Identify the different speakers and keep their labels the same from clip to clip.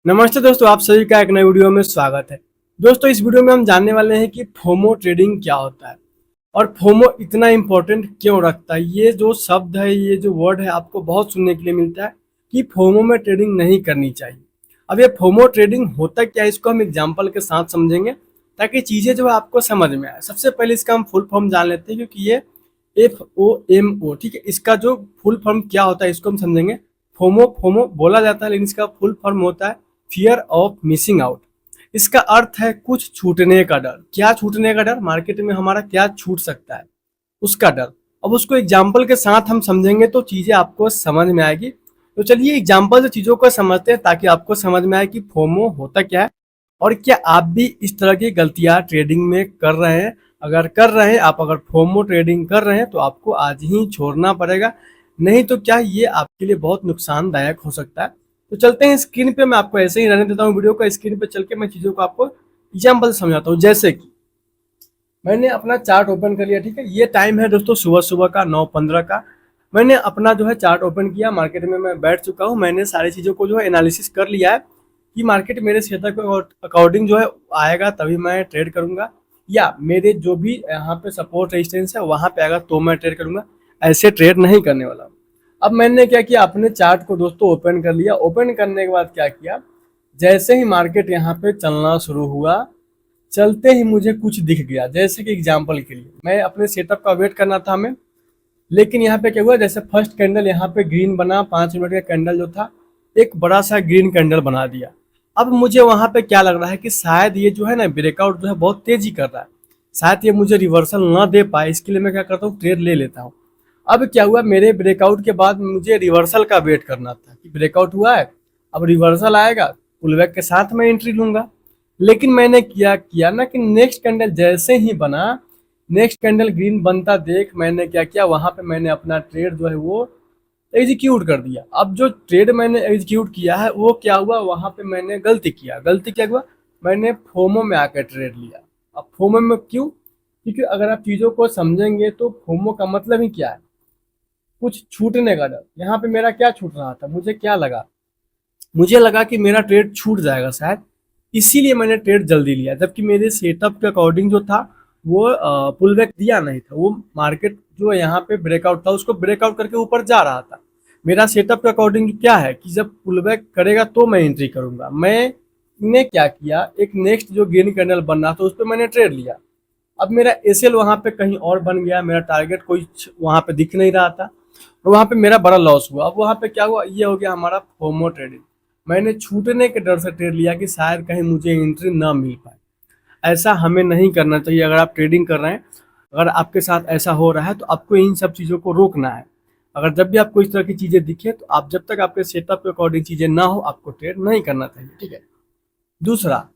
Speaker 1: नमस्ते दोस्तों, आप सभी का एक नए वीडियो में स्वागत है। दोस्तों, इस वीडियो में हम जानने वाले हैं कि फोमो ट्रेडिंग क्या होता है और फोमो इतना इम्पोर्टेंट क्यों रखता है। ये जो शब्द है, ये जो वर्ड है, आपको बहुत सुनने के लिए मिलता है कि फोमो में ट्रेडिंग नहीं करनी चाहिए। अब ये फोमो ट्रेडिंग होता क्या है, इसको हम एग्जाम्पल के साथ समझेंगे ताकि चीज़ें जो है आपको समझ में आए। सबसे पहले इसका हम फुल फॉर्म जान लेते हैं, क्योंकि ये FOMO, ठीक है, इसका जो फुल फॉर्म क्या होता है इसको हम समझेंगे। फोमो फोमो बोला जाता है, लेकिन इसका फुल फॉर्म होता है फियर ऑफ मिसिंग आउट। इसका अर्थ है कुछ छूटने का डर। क्या छूटने का डर? मार्केट में हमारा क्या छूट सकता है, उसका डर। अब उसको एग्जाम्पल के साथ हम समझेंगे तो चीजें आपको समझ में आएगी। तो चलिए एग्जाम्पल से चीजों को समझते हैं ताकि आपको समझ में आए कि फोमो होता क्या है और क्या आप भी इस तरह की गलतियां ट्रेडिंग में कर रहे हैं। अगर कर रहे हैं आप, अगर फोमो ट्रेडिंग कर रहे हैं तो आपको आज ही छोड़ना पड़ेगा, नहीं तो क्या ये आपके लिए बहुत नुकसानदायक हो सकता है। तो चलते हैं स्क्रीन पे, मैं आपको ऐसे ही रहने देता हूँ वीडियो को। स्क्रीन पे चल के मैं चीज़ों को आपको एग्जाम्पल समझाता हूँ। जैसे कि मैंने अपना चार्ट ओपन कर लिया, ठीक है। ये टाइम है दोस्तों सुबह सुबह का 9:15 का। मैंने अपना जो है चार्ट ओपन किया, मार्केट में मैं बैठ चुका हूँ। मैंने सारी चीज़ों को जो है एनालिसिस कर लिया है कि मार्केट मेरे सेटअप के अकॉर्डिंग जो है आएगा तभी मैं ट्रेड करूँगा, या मेरे जो भी यहाँ पे सपोर्ट रेजिस्टेंस है वहाँ पे आएगा तो मैं ट्रेड करूँगा। ऐसे ट्रेड नहीं करने वाला हूँ। अब मैंने क्या किया, अपने चार्ट को दोस्तों ओपन कर लिया। ओपन करने के बाद क्या किया, जैसे ही मार्केट यहाँ पे चलना शुरू हुआ, चलते ही मुझे कुछ दिख गया। जैसे कि एग्जांपल के लिए मैं अपने सेटअप का वेट करना था हमें, लेकिन यहाँ पे क्या हुआ, जैसे फर्स्ट कैंडल यहाँ पे ग्रीन बना, 5 मिनट का कैंडल जो था एक बड़ा सा ग्रीन कैंडल बना दिया। अब मुझे वहाँ पे क्या लग रहा है कि शायद ये जो है ना ब्रेकआउट जो है बहुत तेजी कर रहा है, शायद ये मुझे रिवर्सल ना दे पाए। इसके लिए मैं क्या करता हूँ, ट्रेड ले लेता हूँ। अब क्या हुआ, मेरे ब्रेकआउट के बाद मुझे रिवर्सल का वेट करना था कि ब्रेकआउट हुआ है, अब रिवर्सल आएगा, पुलबैक के साथ मैं एंट्री लूंगा। लेकिन मैंने क्या किया ना कि नेक्स्ट कैंडल जैसे ही बना, नेक्स्ट कैंडल ग्रीन बनता देख मैंने क्या किया, वहां पे मैंने अपना ट्रेड जो है वो एग्जीक्यूट कर दिया। अब जो ट्रेड मैंने एग्जीक्यूट किया है वो क्या हुआ, वहां पे मैंने गलती किया। गलती क्या हुआ, मैंने फोमो में आकर ट्रेड लिया। अब फोमो में क्यों? क्योंकि अगर आप चीज़ों को समझेंगे तो फोमो का मतलब ही क्या है, कुछ छूटने का डर। यहाँ पे मेरा क्या छूट रहा था, मुझे क्या लगा, मुझे लगा कि मेरा ट्रेड छूट जाएगा शायद, इसीलिए मैंने ट्रेड जल्दी लिया। जबकि मेरे सेटअप के अकॉर्डिंग जो था वो पुल बैक दिया नहीं था, वो मार्केट जो यहाँ पे ब्रेकआउट था उसको ब्रेकआउट करके ऊपर जा रहा था। मेरा सेटअप के अकॉर्डिंग क्या है कि जब पुल बैक करेगा तो मैं एंट्री करूंगा। मैंने क्या किया, एक नेक्स्ट जो ग्रीन कैंडल बन रहा था उस पर मैंने ट्रेड लिया। अब मेरा एसएल वहाँ पे कहीं और बन गया, मेरा टारगेट कोई वहाँ पे दिख नहीं रहा था, और वहाँ पे मेरा बड़ा लॉस हुआ। अब वहाँ पे क्या हुआ, ये हो गया हमारा फोमो ट्रेडिंग। मैंने छूटने के डर से ट्रेड लिया कि शायद कहीं मुझे एंट्री ना मिल पाए। ऐसा हमें नहीं करना चाहिए। अगर आप ट्रेडिंग कर रहे हैं, अगर आपके साथ ऐसा हो रहा है तो आपको इन सब चीज़ों को रोकना है। अगर जब भी आपको इस तरह की चीज़ें दिखे तो आप, जब तक आपके सेटअप के अकॉर्डिंग चीज़ें ना हो, आपको ट्रेड नहीं करना चाहिए, ठीक है। दूसरा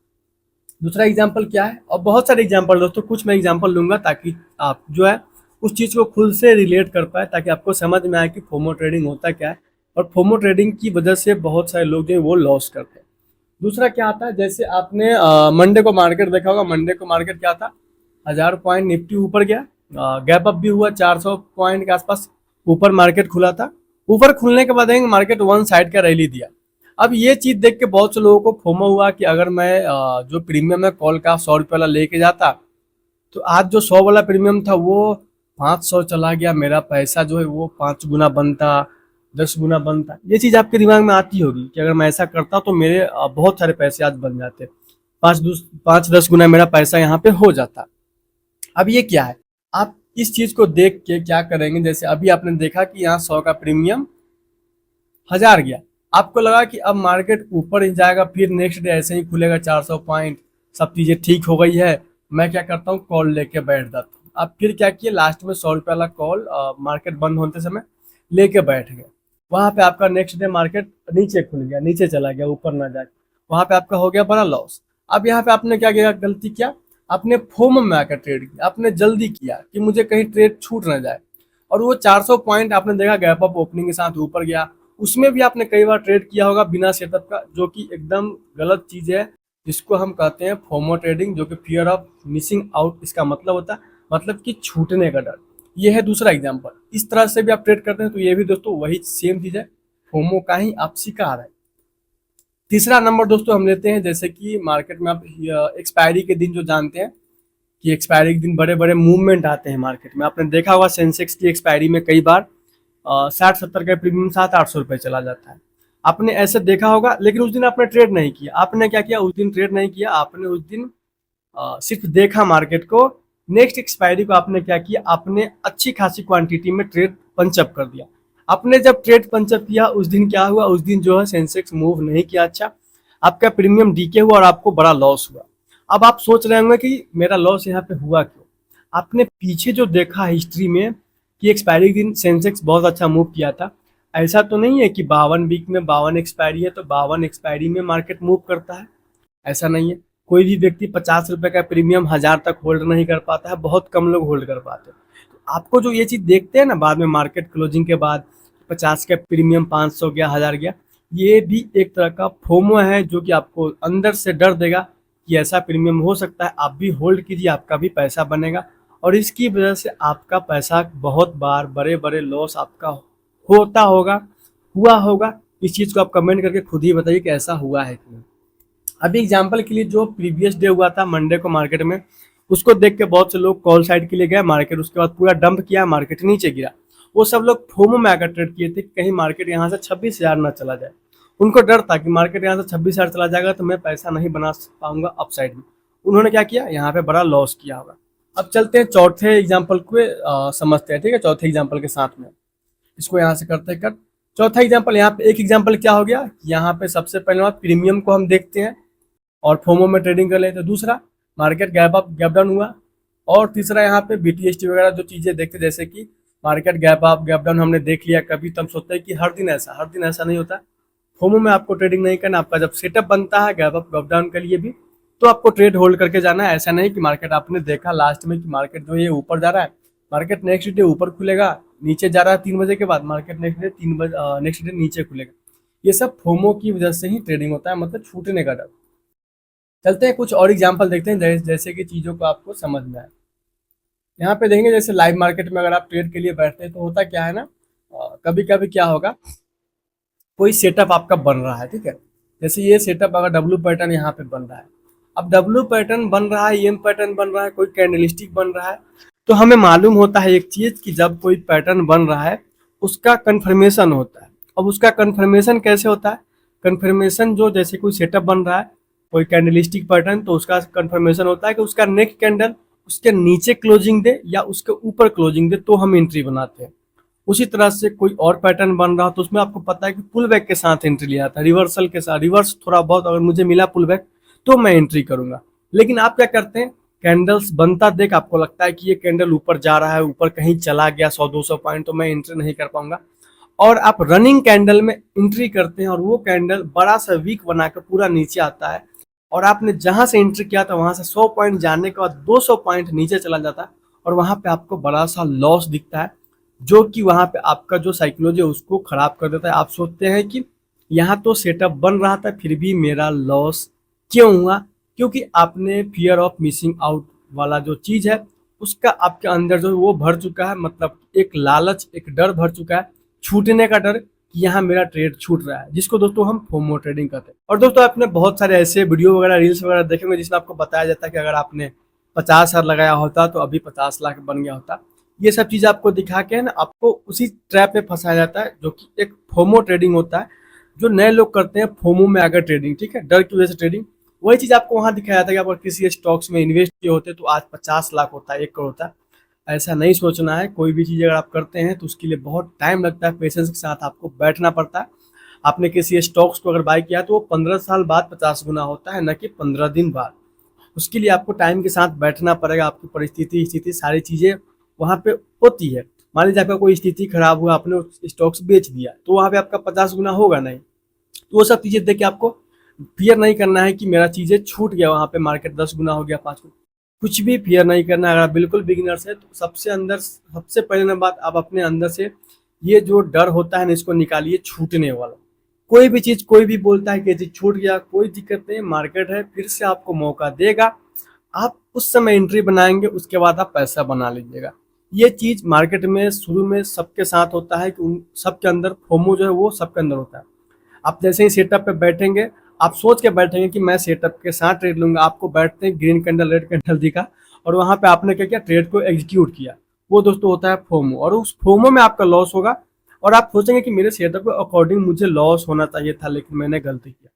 Speaker 1: दूसरा एग्जाम्पल क्या है, और बहुत सारे एग्जाम्पल दोस्तों, कुछ मैं एग्जाम्पल लूंगा ताकि आप जो है उस चीज़ को खुद से रिलेट कर पाए, ताकि आपको समझ में आए कि फोमो ट्रेडिंग होता क्या है और फोमो ट्रेडिंग की वजह से बहुत सारे लोग जो है वो लॉस करते हैं। दूसरा क्या आता है, जैसे आपने मंडे को मार्केट देखा होगा। मंडे को मार्केट क्या था, 1000 पॉइंट निफ्टी ऊपर गया, गैप अप भी हुआ, 400 पॉइंट के आसपास ऊपर मार्केट खुला था। ऊपर खुलने के बाद मार्केट वन साइड का रैली दिया। अब ये चीज देख के बहुत से लोगों को फोमो हुआ कि अगर मैं जो प्रीमियम है कॉल का 100 रुपये वाला लेके जाता, तो आज जो 100 वाला प्रीमियम था वो 500 चला गया, मेरा पैसा जो है वो 5 गुना बनता, 10 गुना बनता। ये चीज आपके दिमाग में आती होगी कि अगर मैं ऐसा करता तो मेरे बहुत सारे पैसे आज बन जाते, 5-10 गुना मेरा पैसा यहाँ पे हो जाता। अब ये क्या है, आप इस चीज को देख के क्या करेंगे, जैसे अभी आपने देखा कि यहाँ 100 का प्रीमियम 1000 गया, आपको लगा कि अब मार्केट ऊपर ही जाएगा, फिर नेक्स्ट डे ऐसे ही खुलेगा 400 पॉइंट, सब चीज़ें ठीक हो गई है, मैं क्या करता हूँ कॉल लेके बैठ जाता हूँ। अब फिर क्या किया, लास्ट में 100 रुपये वाला कॉल मार्केट बंद होते समय लेके बैठ गए। वहाँ पे आपका नेक्स्ट डे मार्केट नीचे खुल गया, नीचे चला गया, ऊपर ना जाके, वहाँ पे आपका हो गया बड़ा लॉस। अब यहाँ पे आपने क्या किया, गलती किया, आपने फोम में आकर ट्रेड किया, आपने जल्दी किया कि मुझे कहीं ट्रेड छूट ना जाए। और वो 400 पॉइंट आपने देखा गैप अप ओपनिंग के साथ ऊपर गया, उसमें भी आपने कई बार ट्रेड किया होगा बिना सेटअप का, जो कि एकदम गलत चीज़ है, जिसको हम कहते हैं फोमो ट्रेडिंग, जो कि फियर ऑफ मिसिंग आउट इसका मतलब होता है, मतलब कि छूटने का डर। ये है दूसरा एग्जांपल। इस तरह से भी आप ट्रेड करते हैं तो ये भी दोस्तों वही सेम चीज़ है, फोमो का ही आप शिकार है। तीसरा नंबर दोस्तों हम लेते हैं, जैसे कि मार्केट में आप एक्सपायरी के दिन जो जानते हैं कि एक्सपायरी के दिन बड़े बड़े मूवमेंट आते हैं मार्केट में। आपने देखा होगा सेंसेक्स की एक्सपायरी में कई बार 60-70 का प्रीमियम 700-800 रुपये चला जाता है। आपने ऐसे देखा होगा, लेकिन उस दिन आपने ट्रेड नहीं किया। आपने क्या किया, उस दिन ट्रेड नहीं किया, आपने उस दिन सिर्फ देखा मार्केट को। नेक्स्ट एक्सपायरी को आपने क्या किया, आपने अच्छी खासी क्वांटिटी में ट्रेड पंचअप कर दिया। आपने जब ट्रेड पंचअप किया उस दिन क्या हुआ, उस दिन जो है सेंसेक्स मूव नहीं किया अच्छा, आपका प्रीमियम डीके हुआ और आपको बड़ा लॉस हुआ। अब आप सोच रहे होंगे कि मेरा लॉस यहाँ पे हुआ क्यों। आपने पीछे जो देखा हिस्ट्री में कि एक्सपायरी के दिन सेंसेक्स बहुत अच्छा मूव किया था। ऐसा तो नहीं है कि 52 वीक में 52 एक्सपायरी है तो 52 एक्सपायरी में मार्केट मूव करता है, ऐसा नहीं है। कोई भी व्यक्ति 50 रुपए का प्रीमियम 1000 तक होल्ड नहीं कर पाता है, बहुत कम लोग होल्ड कर पाते हैं। तो आपको जो ये चीज़ देखते हैं ना बाद में मार्केट क्लोजिंग के बाद 50 का प्रीमियम 500 गया, 1000 गया, ये भी एक तरह का फोमो है जो कि आपको अंदर से डर देगा कि ऐसा प्रीमियम हो सकता है। आप भी होल्ड कीजिए, आपका भी पैसा बनेगा और इसकी वजह से आपका पैसा बहुत बार बड़े बड़े लॉस आपका होता होगा, हुआ होगा। इस चीज़ को आप कमेंट करके खुद ही बताइए कि ऐसा हुआ है कि नहीं। अभी एग्जाम्पल के लिए जो प्रीवियस डे हुआ था मंडे को मार्केट में, उसको देख के बहुत से लोग कॉल साइड के लिए गए मार्केट, उसके बाद पूरा डंप किया, मार्केट नीचे गिरा। वो सब लोग फोमो में आकर ट्रेड किए थे कि कहीं मार्केट यहाँ से 26,000 ना चला जाए। उनको डर था कि मार्केट यहाँ से 26,000 चला जाएगा तो मैं पैसा नहीं बना पाऊंगा अपसाइड में। उन्होंने क्या किया, यहाँ पे बड़ा लॉस किया होगा। अब चलते हैं चौथे एग्जाम्पल को समझते हैं, ठीक है। चौथे एग्जाम्पल के साथ में इसको यहाँ से करते हैं कट। चौथा एग्जाम्पल, यहाँ पे एक एग्जाम्पल क्या हो गया, यहाँ पे सबसे पहले बात प्रीमियम को हम देखते हैं और फोमो में ट्रेडिंग कर लेते हैं। दूसरा market gap up gap down हुआ, और तीसरा यहाँ पे BTST वगैरह जो चीज़ें देखते, जैसे कि market gap up gap down हमने देख लिया कभी, तो हम सोचते हैं कि हर दिन ऐसा नहीं होता। फोमो में आपको ट्रेडिंग नहीं करना, आपका जब सेटअप बनता है गैप अप गैप डाउन के लिए भी, तो आपको ट्रेड होल्ड करके जाना है। ऐसा नहीं कि मार्केट आपने देखा लास्ट में कि मार्केट जो है ऊपर जा रहा है, मार्केट नेक्स्ट डे ऊपर खुलेगा, नीचे जा रहा है 3 बजे के बाद, मार्केट नेक्स्ट डे नीचे खुलेगा। ये सब फोमो की वजह से ही ट्रेडिंग होता है, मतलब छूटने का डर। चलते हैं कुछ और एग्जाम्पल देखते हैं जैसे कि चीज़ों को आपको समझ में आए। यहाँ पे देखेंगे जैसे लाइव मार्केट में अगर आप ट्रेड के लिए बैठते हैं तो होता क्या है ना, कभी कभी क्या होगा, कोई सेटअप आपका बन रहा है, ठीक है। जैसे ये सेटअप अगर डब्ल्यू पैटर्न यहाँ पे बन रहा है, अब डब्ल्यू पैटर्न बन रहा है, एम पैटर्न बन रहा है, कोई कैंडलस्टिक बन रहा है, तो हमें मालूम होता है एक चीज़ कि जब कोई पैटर्न बन रहा है उसका कन्फर्मेशन होता है। अब उसका कन्फर्मेशन कैसे होता है, कन्फर्मेशन जो जैसे कोई सेटअप बन रहा है कोई कैंडलस्टिक पैटर्न, तो उसका कन्फर्मेशन होता है कि उसका नेक्स्ट कैंडल उसके नीचे क्लोजिंग दे या उसके ऊपर क्लोजिंग दे तो हम एंट्री बनाते हैं। उसी तरह से कोई और पैटर्न बन रहा हो तो उसमें आपको पता है कि पुल बैक के साथ एंट्री लिया था, रिवर्सल के साथ, रिवर्स थोड़ा बहुत अगर मुझे मिला पुल बैक तो मैं एंट्री करूंगा। लेकिन आप क्या करते हैं, कैंडल्स बनता देख आपको लगता है कि ये कैंडल ऊपर जा रहा है, ऊपर कहीं चला गया 100-200 पॉइंट, तो मैं एंट्री नहीं कर पाऊंगा, और आप रनिंग कैंडल में एंट्री करते हैं और वो कैंडल बड़ा सा वीक बनाकर पूरा नीचे आता है, और आपने जहां से एंट्री किया था वहां से 100 पॉइंट जाने के बाद 200 पॉइंट नीचे चला जाता है, और वहां पे आपको बड़ा सा लॉस दिखता है, जो कि वहां पे आपका जो साइकोलॉजी है उसको खराब कर देता है। आप सोचते हैं कि यहाँ तो सेटअप बन रहा था फिर भी मेरा लॉस क्यों हुआ, क्योंकि आपने फियर ऑफ मिसिंग आउट वाला जो चीज़ है उसका आपके अंदर जो वो भर चुका है, मतलब एक लालच एक डर भर चुका है, छूटने का डर कि यहाँ मेरा ट्रेड छूट रहा है, जिसको दोस्तों हम फोमो ट्रेडिंग कहते हैं। और दोस्तों आपने बहुत सारे ऐसे वीडियो वगैरह रील्स वगैरह देखेंगे जिसमें आपको बताया जाता है कि अगर आपने 50,000 लगाया होता तो अभी 50 लाख बन गया होता। ये सब चीज़ आपको दिखा के ना आपको उसी ट्रैप में फंसाया जाता है जो कि एक फोमो ट्रेडिंग होता है, जो नए लोग करते हैं फोमो में आकर ट्रेडिंग, ठीक है, डर की वजह से ट्रेडिंग। वही चीज़ आपको वहाँ दिखाया जाता है कि आप किसी स्टॉक्स में इन्वेस्ट किए होते तो आज 50 लाख होता है, 1 करोड़ होता है। ऐसा नहीं सोचना है, कोई भी चीज़ अगर आप करते हैं तो उसके लिए बहुत टाइम लगता है, पेशेंस के साथ आपको बैठना पड़ता है। आपने किसी स्टॉक्स को अगर बाय किया तो वो 15 साल बाद 50 गुना होता है, न कि 15 दिन बाद। उसके लिए आपको टाइम के साथ बैठना पड़ेगा, आपकी परिस्थिति स्थिति सारी चीज़ें वहाँ पे होती है। मान लीजिए आपका कोई स्थिति खराब हुआ, आपने स्टॉक्स बेच दिया तो वहाँ पे आपका 50 गुना होगा नहीं। तो वो सब चीज़ें देख के आपको फियर नहीं करना है कि मेरा चीज़ें छूट गया, वहाँ पे मार्केट 10 गुना हो गया, 5 गुना, कुछ भी फियर नहीं करना है। अगर आप बिल्कुल बिगिनर्स है तो सबसे पहले ना बात, आप अपने अंदर से ये जो डर होता है ना इसको निकालिए, छूटने वाला। कोई भी चीज़ कोई भी बोलता है कि ये चीज़ छूट गया, कोई दिक्कत नहीं, मार्केट है फिर से आपको मौका देगा, आप उस समय एंट्री बनाएंगे, उसके बाद आप पैसा बना लीजिएगा। ये चीज़ मार्केट में शुरू में सबके साथ होता है कि उन सबके अंदर फोमो जो है वो सबके अंदर होता है। आप जैसे ही सेटअप पे बैठेंगे आप सोच के बैठेंगे कि मैं सेटअप के साथ ट्रेड लूंगा, आपको बैठते हैं ग्रीन कैंडल रेड कैंडल दिखा और वहां पे आपने क्या किया, ट्रेड को एग्जीक्यूट किया, वो दोस्तों होता है फोमो। और उस फोमो में आपका लॉस होगा और आप सोचेंगे कि मेरे सेटअप के अकॉर्डिंग मुझे लॉस होना चाहिए था लेकिन मैंने गलती किया।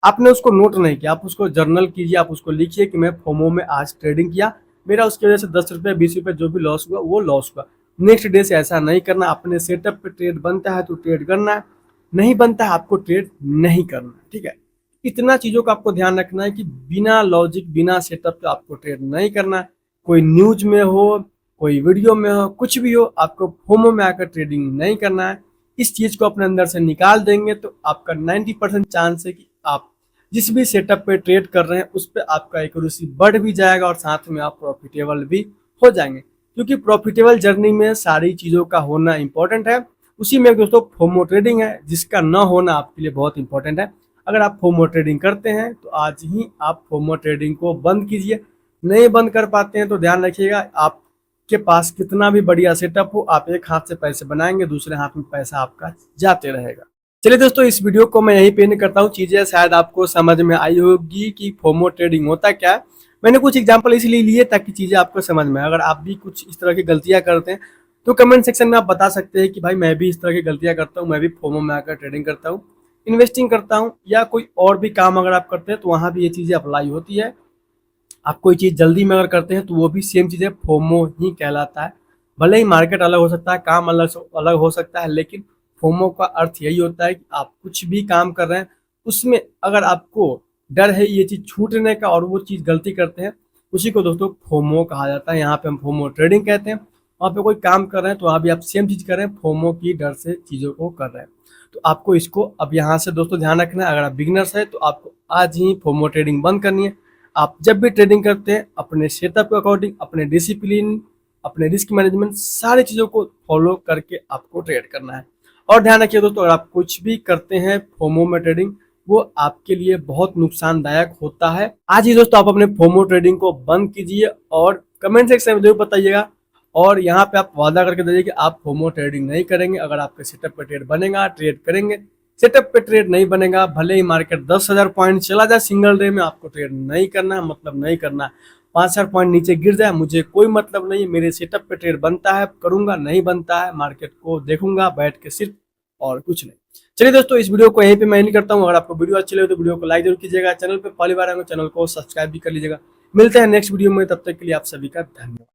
Speaker 1: आपने उसको नोट नहीं किया, आप उसको जर्नल कीजिए, आप उसको लिखिए कि मैं फोमो में आज ट्रेडिंग किया, मेरा उसकी वजह से 10 रुपये 20 रुपये जो भी लॉस हुआ वो लॉस हुआ। नेक्स्ट डे से ऐसा नहीं करना। अपने सेटअप पे ट्रेड बनता है तो ट्रेड करना है, नहीं बनता है आपको ट्रेड नहीं करना है, ठीक है। इतना चीज़ों का आपको ध्यान रखना है कि बिना लॉजिक बिना सेटअप के आपको ट्रेड नहीं करना है। कोई न्यूज में हो, कोई वीडियो में हो, कुछ भी हो, आपको फोमो में आकर ट्रेडिंग नहीं करना है। इस चीज़ को अपने अंदर से निकाल देंगे तो आपका 90% चांस है कि आप जिस भी सेटअप पे ट्रेड कर रहे हैं उस पर आपका एक्यूरेसी बढ़ भी जाएगा और साथ में आप प्रॉफिटेबल भी हो जाएंगे। क्योंकि प्रॉफिटेबल जर्नी में सारी चीज़ों का होना इंपॉर्टेंट है, उसी में दोस्तों फोमो ट्रेडिंग है जिसका न होना आपके लिए बहुत इंपॉर्टेंट है। अगर आप फोमो ट्रेडिंग करते हैं तो आज ही आप फोमो ट्रेडिंग को बंद कीजिए। नहीं बंद कर पाते हैं तो ध्यान रखिएगा, आपके पास कितना भी बढ़िया सेटअप हो, आप एक हाथ से पैसे बनाएंगे, दूसरे हाथ में पैसा आपका जाते रहेगा। चलिए दोस्तों, इस वीडियो को मैं यहीं पे एंड करता हूँ। चीज़ें शायद आपको समझ में आई होगी कि फोमो ट्रेडिंग होता क्या है। मैंने कुछ एग्जांपल इसलिए लिए ताकि चीज़ें आपको समझ में आए। अगर आप भी कुछ इस तरह की गलतियाँ करते हैं तो कमेंट सेक्शन में आप बता सकते हैं कि भाई मैं भी इस तरह की गलतियाँ करता हूँ, मैं भी फोमो में आकर ट्रेडिंग करता हूँ, इन्वेस्टिंग करता हूँ, या कोई और भी काम अगर आप करते हैं तो वहाँ भी ये चीज़ें अप्लाई होती है। आप कोई चीज़ जल्दी में अगर करते हैं तो वो भी सेम चीज़ें फोमो ही कहलाता है। भले ही मार्केट अलग हो सकता है, काम अलग अलग हो सकता है, लेकिन फोमो का अर्थ यही होता है कि आप कुछ भी काम कर रहे हैं उसमें अगर आपको डर है ये चीज़ छूटने का और वो चीज़ गलती करते हैं, उसी को दोस्तों फोमो कहा जाता है। यहाँ पे हम फोमो ट्रेडिंग कहते हैं। वहाँ पे कोई काम कर रहे हैं तो वहाँ भी आप सेम चीज़ कर रहे हैं, फोमो की डर से चीज़ों को कर रहे हैं। तो आपको इसको अब यहाँ से दोस्तों ध्यान रखना है। अगर आप बिगिनर्स हैं तो आपको आज ही फोमो ट्रेडिंग बंद करनी है। आप जब भी ट्रेडिंग करते हैं अपने सेटअप के अकॉर्डिंग, अपने डिसिप्लिन, अपने रिस्क मैनेजमेंट, सारी चीज़ों को फॉलो करके आपको ट्रेड करना है। और ध्यान रखिए दोस्तों, अगर आप कुछ भी करते हैं फोमो में ट्रेडिंग, वो आपके लिए बहुत नुकसानदायक होता है। आज ही दोस्तों आप अपने फोमो ट्रेडिंग को बंद कीजिए और कमेंट सेक्शन में जरूर बताइएगा। और यहाँ पे आप वादा करके दीजिए कि आप फोमो ट्रेडिंग नहीं करेंगे। अगर आपके सेटअप पे ट्रेड बनेगा ट्रेड करेंगे, सेटअप पे ट्रेड नहीं बनेगा, भले ही मार्केट 10,000 पॉइंट चला जाए सिंगल डे में, आपको ट्रेड नहीं करना है, मतलब नहीं करना है। 5,000 पॉइंट नीचे गिर जाए मुझे कोई मतलब नहीं है। मेरे सेटअप पे ट्रेड बनता है करूंगा, नहीं बनता है मार्केट को देखूंगा बैठ के सिर्फ, और कुछ नहीं। चलिए दोस्तों, इस वीडियो को यहीं पे मैं एंड करता हूँ। अगर आपको वीडियो अच्छी लगे तो वीडियो को लाइक जरूर कीजिएगा, चैनल पे पहली बार आए चैनल को सब्सक्राइब भी कर लीजिएगा। मिलते हैं नेक्स्ट वीडियो में, तब तक के लिए आप सभी का धन्यवाद।